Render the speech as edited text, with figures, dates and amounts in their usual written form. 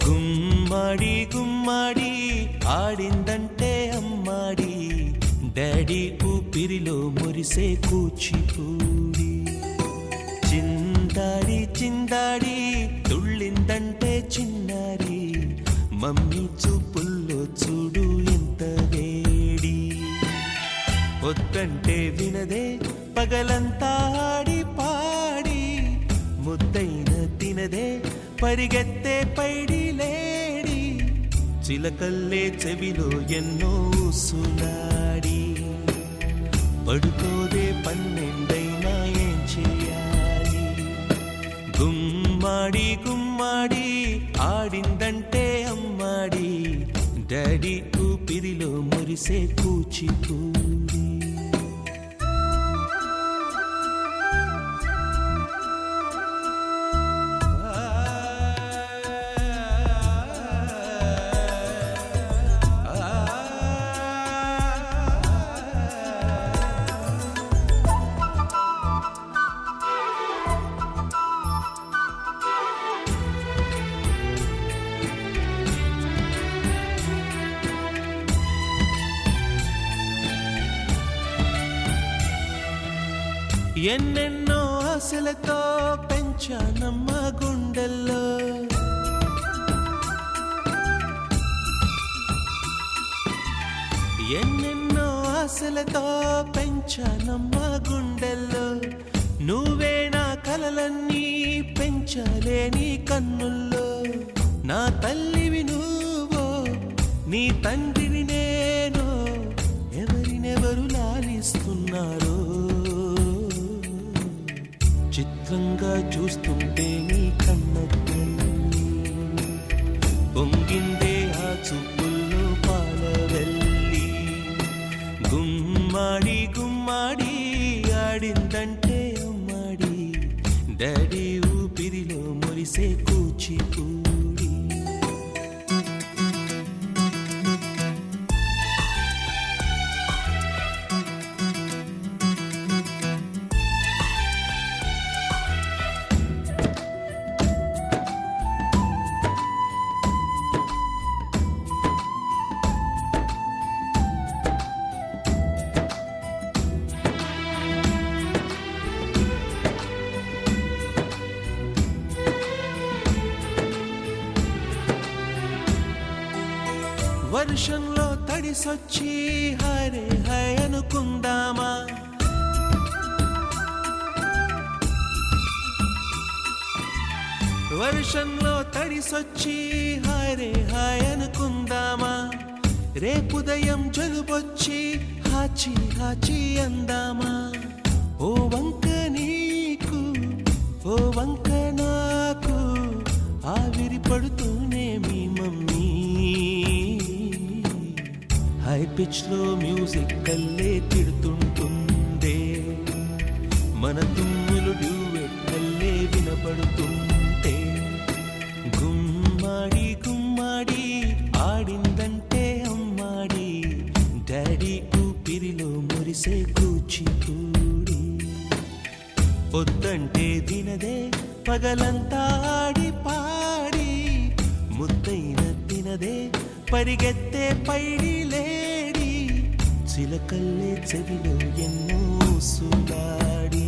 గుమ్మడి గుమ్మడి ఆడిందంటే అమ్మాడి, daddy ఊపిరిలో మురిసే కూచిపూడి. చిందాడి చిందాడి తుళ్ళిందంటే చిన్నారి, మమ్మీ చూపుల్లో చూడు ఎంత వేడి. వద్దంటే వినదే పగలంతా ఆడి పాడి, ముద్దైన తినదే పరిగెత్తే పైడి లేడి. చిలకల్లే చెవిలో ఎన్నో సులాడి, పడుకోదే పన్నెండైనా ఏం చేయాలి. గుమ్మాడి గుమ్మాడి ఆడిందంటే అమ్మాడి, డాడీ ఊపిరిలో మురిసే కూచిపూడి. ఎన్నెన్నో ఆశలతో పెంచానమ్మ గుండెల్లో, ఎన్నెన్నో ఆశలతో పెంచానమ్మ గుండెల్లో. నువ్వే నా కలలన్నీ పెంచాలే నీ కన్నుల్లో. నా తల్లివి నువ్వో నీ తండ్రిని నేను, ఎవరినెవరు లాలిస్తున్నారో. చిత్రంగా చూస్తుంటే నీ కన్నతల్లి, పొంగిందే ఆ చూపుల్లో పాలవెల్లి. గుమ్మాడి గుమ్మాడి ఆడిందంటే అమ్మాడి, డాడీ ఊపిరిలో మురిసే కూచిపూడి. వర్షంలో తడిసొచ్చి హరే హై అనుకుందామా, వర్షంలో తడిసొచ్చి హరే హై అనుకుందామా. రేపుదయం జలుబొచ్చి హాచి హాచి అందామా. ఓ వంక నీకు ఓ వంక నాకు, ఆవిరి పడుతూనే మీ మమ్మీ. హై పిచ్ లో మ్యూజిక్ కల్లే తిడుతుంటుందే, మన తుమ్ములు డ్యూయెట్ కల్లే వినపడుతుంటే. గుమ్మాడి గుమ్మాడి ఆడిందంటే అమ్మాడి, డాడీ ఊపిరిలో మురిసే కూచిపూడి. పొద్దంటే తినదే పగలంతా ఆడి పాడి, ముద్దైన తినదే పరిగెత్తే పైడి లేడి. చిలకల్లే చెవిలో ఎన్నో సులాడి.